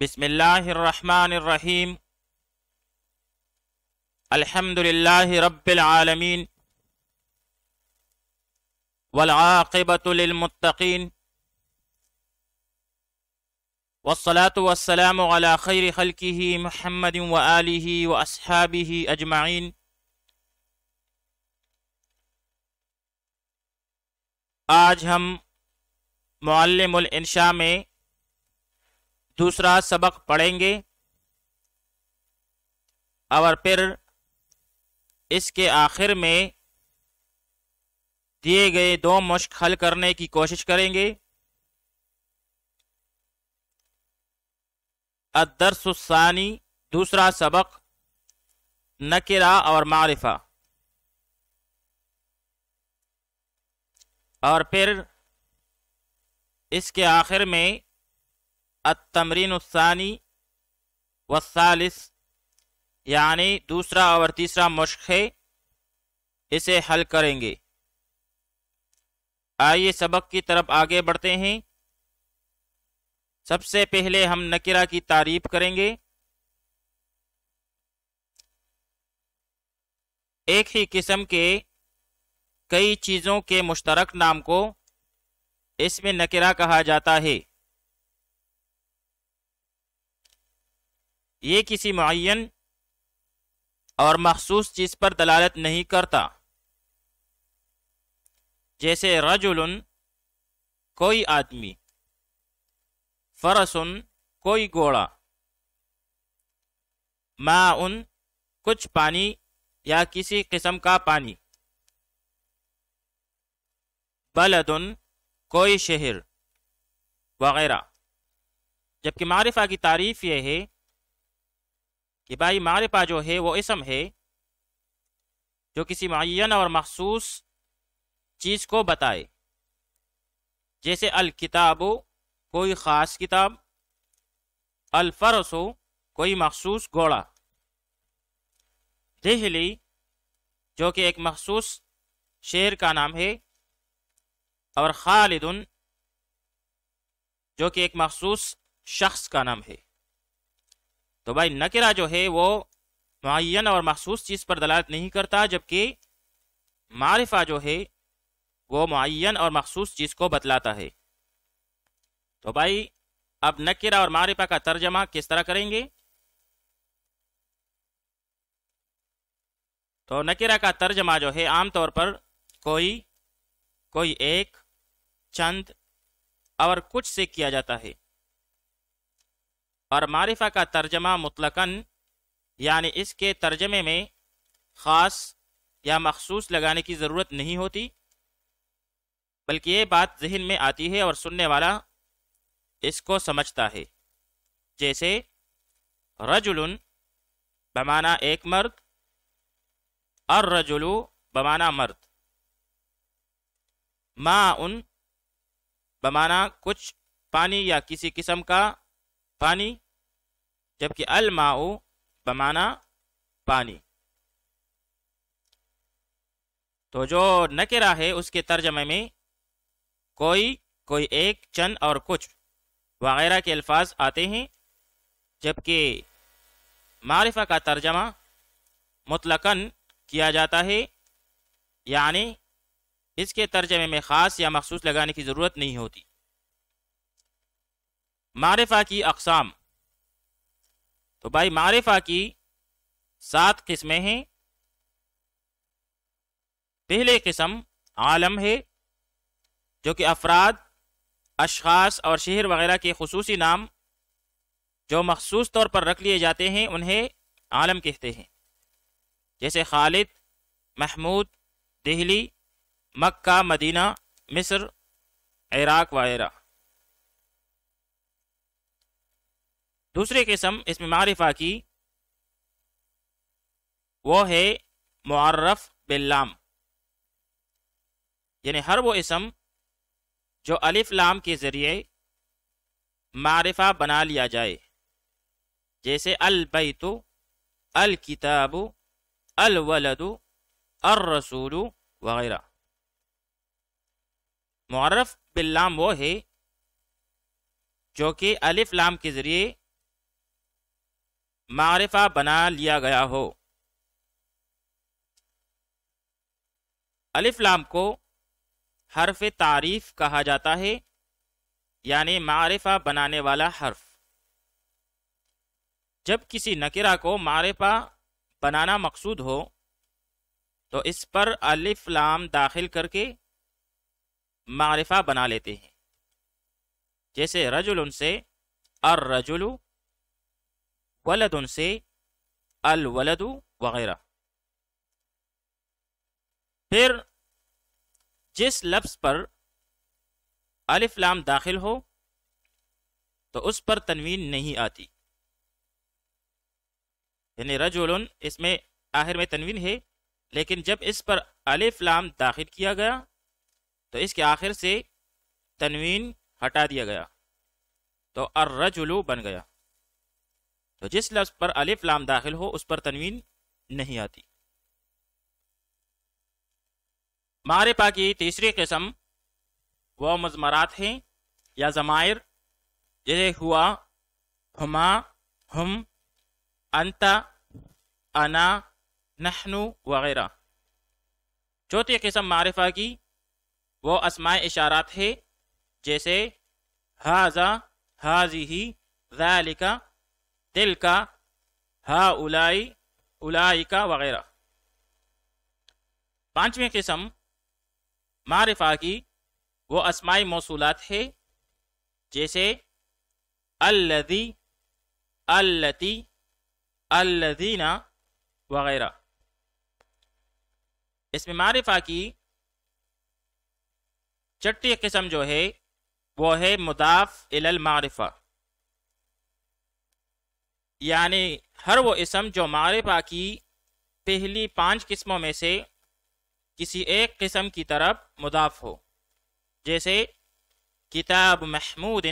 بسم اللہ الرحمن الرحیم الحمد للہ رب العالمین والعاقبۃ للمتقین والصلاة والسلام علی خیر خلقہ محمد وآلہ واصحابہ اجمعین۔ آج ہم معلم الانشاء میں دوسرا سبق پڑھیں گے اور پھر اس کے آخر میں دیے گئے دو مشق حل کرنے کی کوشش کریں گے۔ الدرس الثانی، دوسرا سبق نکرہ اور معرفہ، اور پھر اس کے آخر میں التمرین الثانی والثالث، یعنی دوسرا اور تیسرا مشق ہے، اسے حل کریں گے۔ آئیے سبق کی طرف آگے بڑھتے ہیں۔ سب سے پہلے ہم نکرہ کی تعریف کریں گے۔ ایک ہی قسم کے کئی چیزوں کے مشترک نام کو اس میں نکرہ کہا جاتا ہے۔ یہ کسی معین اور مخصوص چیز پر دلالت نہیں کرتا، جیسے رجل کوئی آدمی، فرس کوئی گھوڑا، ماء کچھ پانی یا کسی قسم کا پانی، بلد کوئی شہر وغیرہ۔ جبکہ معرفہ کی تعریف یہ ہے کہ بھائی معرفہ جو ہے وہ اسم ہے جو کسی معین اور مخصوص چیز کو بتائے، جیسے الکتاب کوئی خاص کتاب، الفرس کوئی مخصوص گھوڑا، دہلی جو کہ ایک مخصوص شہر کا نام ہے، اور خالد جو کہ ایک مخصوص شخص کا نام ہے۔ تو بھائی نکرہ جو ہے وہ معین اور مخصوص چیز پر دلالت نہیں کرتا، جبکہ معرفہ جو ہے وہ معین اور مخصوص چیز کو بتلاتا ہے۔ تو بھائی اب نکرہ اور معرفہ کا ترجمہ کس طرح کریں گے؟ تو نکرہ کا ترجمہ جو ہے عام طور پر کوئی ایک، چند اور کچھ سے کیا جاتا ہے، اور معرفہ کا ترجمہ مطلقاً یعنی اس کے ترجمے میں خاص یا مخصوص لگانے کی ضرورت نہیں ہوتی، بلکہ یہ بات ذہن میں آتی ہے اور سننے والا اس کو سمجھتا ہے۔ جیسے رجل بمعنی ایک مرد، الرجل بمعنی مرد، ماء بمعنی کچھ پانی یا کسی قسم کا پانی، جبکہ الماء بمعنی پانی۔ تو جو نکرہ ہے اس کے ترجمے میں کوئی ایک، چند اور کچھ وغیرہ کے الفاظ آتے ہیں، جبکہ معرفہ کا ترجمہ مطلقاً کیا جاتا ہے، یعنی اس کے ترجمے میں خاص یا مخصوص لگانے کی ضرورت نہیں ہوتی۔ معرفہ کی اقسام، تو بھائی معرفہ کی 7 قسمیں ہیں۔ پہلے قسم عالم ہے، جو کہ افراد، اشخاص اور شہر وغیرہ کے خصوصی نام جو مخصوص طور پر رکھ لیے جاتے ہیں انہیں عالم کہتے ہیں، جیسے خالد، محمود، دہلی، مکہ، مدینہ، مصر، عراق وغیرہ۔ دوسری قسم اس میں معرفہ کی وہ ہے معرف باللام، یعنی ہر وہ اسم جو الف لام کے ذریعے معرفہ بنا لیا جائے، جیسے البیت، الکتاب، الولد، الرسول وغیرہ۔ معرف باللام وہ ہے جو کہ الف لام کے ذریعے معرفہ بنا لیا گیا ہو۔ الف لام کو حرف تعریف کہا جاتا ہے، یعنی معرفہ بنانے والا حرف۔ جب کسی نکرہ کو معرفہ بنانا مقصود ہو تو اس پر الف لام داخل کر کے معرفہ بنا لیتے ہیں، جیسے رجل سے الرجل، ولد سے الولد وغیرہ۔ پھر جس لفظ پر الف لام داخل ہو تو اس پر تنوین نہیں آتی، یعنی رجل اس میں آخر میں تنوین ہے، لیکن جب اس پر الف لام داخل کیا گیا تو اس کے آخر سے تنوین ہٹا دیا گیا تو الرجل بن گیا۔ تو جس لفظ پر الف لام داخل ہو اس پر تنوین نہیں آتی۔ معرفہ کی تیسری قسم وہ مضمرات ہیں یا ضمائر، جیسے ہوا، ہما، ہم، انت، انا، نحن وغیرہ۔ چوتھی قسم معرفہ کی وہ اسماء اشارات ہے، جیسے ھذا، ھذہ، ذالک، تلک، ہؤلاء، اولئک وغیرہ۔ پانچویں قسم معرفہ کی وہ اسماء موصولات ہے، جیسے الذی، التی، الذین وغیرہ۔ اس میں معرفہ کی چھٹی قسم جو ہے وہ ہے مضاف الی المعرفہ، یعنی ہر وہ اسم جو معرفہ کی پہلی 5 قسموں میں سے کسی ایک قسم کی طرف مضاف ہو، جیسے کتاب محمود،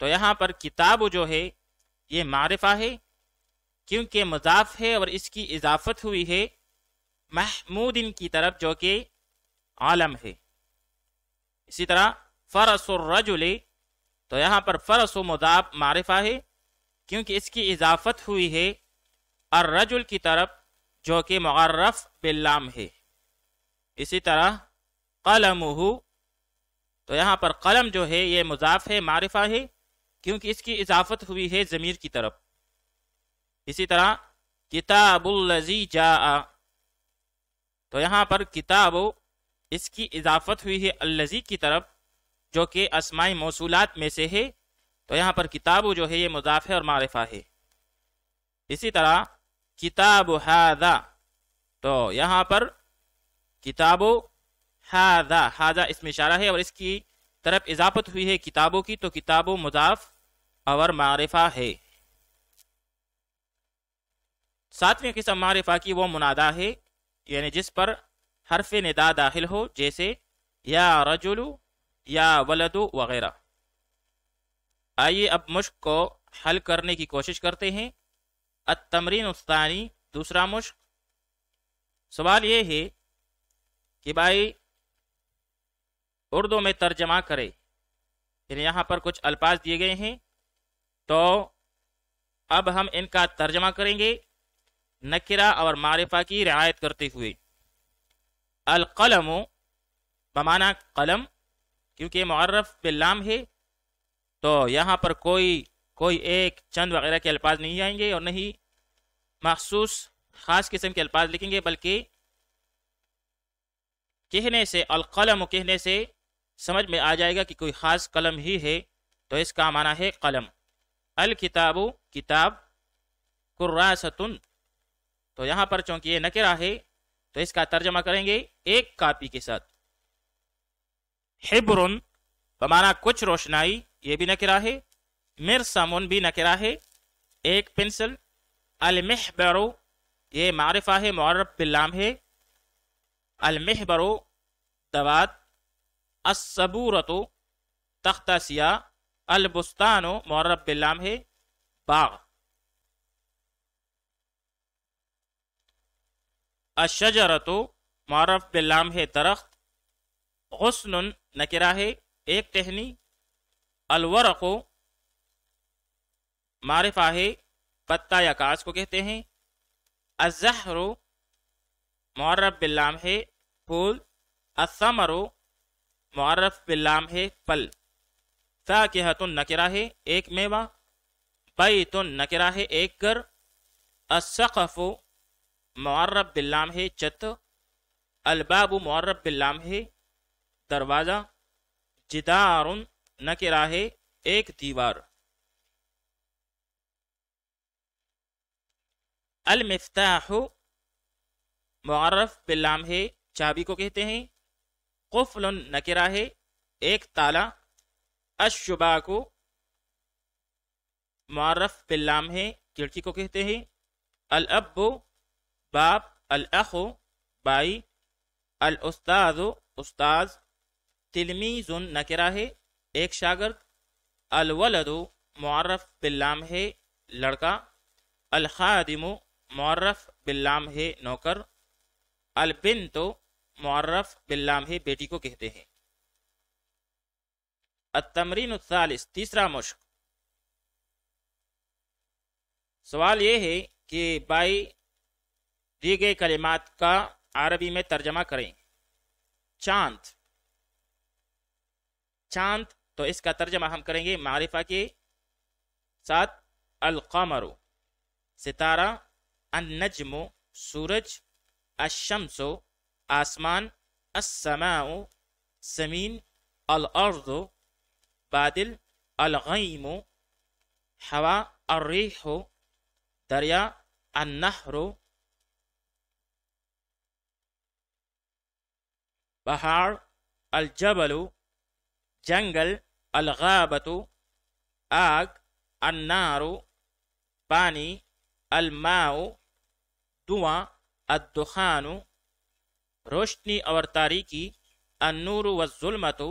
تو یہاں پر کتاب جو ہے یہ معرفہ ہے کیونکہ مضاف ہے اور اس کی اضافت ہوئی ہے محمود کی طرف جو کہ عالم ہے۔ اسی طرح فرس الرجل، تو یہاں پر فرس و مضاف معرفہ ہے کیونکہ اس کی اضافت ہوئی ہے الرجل کی طرف جو کہ معرف باللام ہے۔ اسی طرح قلمہ، تو یہاں پر قلم جو ہے یہ مضاف ہے، معرفہ ہے کیونکہ اس کی اضافت ہوئی ہے ضمیر کی طرف۔ اسی طرح کتاب الذی جاء، تو یہاں پر کتاب اس کی اضافت ہوئی ہے الذی کی طرف جو کہ اسماء موصولات میں سے ہے، تو یہاں پر کتاب جو ہے یہ مضاف ہے اور معرفہ ہے۔ اسی طرح کتاب ھذا، تو یہاں پر کتاب ھذا، ھذا اسم اشارہ ہے اور اس کی طرف اضافت ہوئی ہے کتابوں کی، تو کتاب مضاف اور معرفہ ہے۔ 7ویں قسم معرفہ کی وہ منادا ہے، یعنی جس پر حرف ندا داخل ہو، جیسے یا رجل، یا ولد وغیرہ۔ آئیے اب مشق کو حل کرنے کی کوشش کرتے ہیں۔ التمرین الثانی، دوسرا مشق۔ سوال یہ ہے کہ بھائی اردو میں ترجمہ کرے، یعنی یہاں پر کچھ الفاظ دیے گئے ہیں تو اب ہم ان کا ترجمہ کریں گے نکرہ اور معرفہ کی رعایت کرتے ہوئے۔ القلم بمعنی قلم، کیونکہ معرف باللام ہے تو یہاں پر کوئی ایک چند وغیرہ کے الفاظ نہیں آئیں گے اور نہیں مخصوص خاص قسم کے الفاظ لکھیں گے، بلکہ کہنے سے، القلم کہنے سے سمجھ میں آ جائے گا کہ کوئی خاص قلم ہی ہے، تو اس کا معنی ہے قلم۔ الکتاب کتاب، کراستن، تو یہاں پر چونکہ یہ نکرہ ہے تو اس کا ترجمہ کریں گے ایک کاپی کے ساتھ۔ حبر بمعنی کچھ روشنائی، یہ بھی نکرہ ہے۔ مرسم بھی نکرہ ہے، ایک پنسل۔ المحبر یہ معرفہ ہے، معرف باللام ہے۔ المحبر دوات۔ الصبورۃ تختہ سیاہ۔ البستان معرف باللام ہے، باغ۔ الشجرۃ معرف باللام ہے، درخت۔ غصن نکرہ ہے، ایک ٹہنی۔ الورق معرفہ ہے، پتا یا کاغذ کو کہتے ہیں. الزہر معرف باللام ہے پھول. الثمر معرف باللام ہے پھل. فاکہۃ نکرہ ہے ایک میوہ. بیت نکرہ ہے ایک گھر. السقف معرف باللام ہے چھت. الباب معرف باللام ہے دروازہ. جدار نکرہ ہے ایک دیوار. المفتاح معرف باللام ہے چابی کو کہتے ہیں. قفل نکرہ ہے ایک تالا. الشباک معرف باللام ہے کھڑکی کو کہتے ہیں. الاب باپ. الاخ بھائی. الاستاذ استاذ. تلمیذ نکرہ ہے ایک شاگرد. الولد معرف باللام ہے لڑکا. الخادم معرف باللام ہے نوکر. البنت معرف باللام ہے بیٹی کو کہتے ہیں. التمرین الثالث تیسرا مشق. سوال یہ ہے کہ بائی دی گئے کلمات کا عربی میں ترجمہ کریں. چاند. چاند تو اس کا ترجمہ ہم کریں گے معرفہ کے ساتھ. القمر ستارہ. النجم سورج. الشمس آسمان. السماء زمین. الارض بادل. الغیم ہوا. الریح دریا. النہر پہاڑ. الجبل جنگل. الغابۃ آگ. النار پانی. الماء دھواں. الدخان روشنی اور تاریکی. النور والظلمت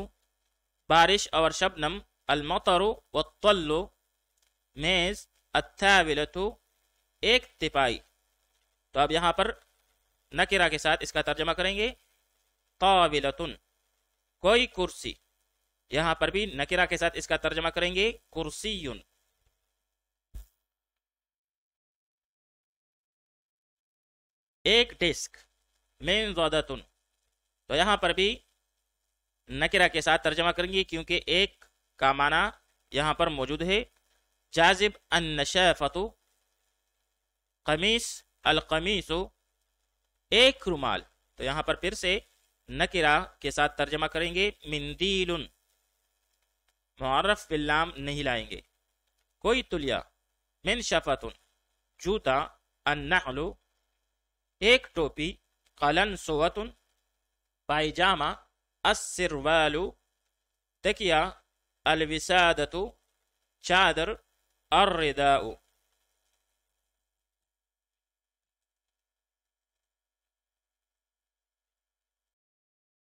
بارش اور شبنم. المطر والطل میز. الطاولۃ ایک تپائی. تو اب یہاں پر نکرہ کے ساتھ اس کا ترجمہ کریں گے. طاولۃ کوئی کرسی. یہاں پر بھی نکرہ کے ساتھ اس کا ترجمہ کریں گے کرسی. ایک ڈسک. منضدۃ تو یہاں پر بھی نکرہ کے ساتھ ترجمہ کریں گے کیونکہ ایک کا معنی یہاں پر موجود ہے. جاذب. النشافۃ قمیص. القمیص ایک رومال. تو یہاں پر پھر سے نکرہ کے ساتھ ترجمہ کریں گے. مندیل معرف باللام نہیں لائیں گے. کوئی تلیا. منشفۃ جوتا. النعل ایک ٹوپی. قلنسوۃ پائجامہ. السروال تکیا. الوسادۃ چادر. الرداء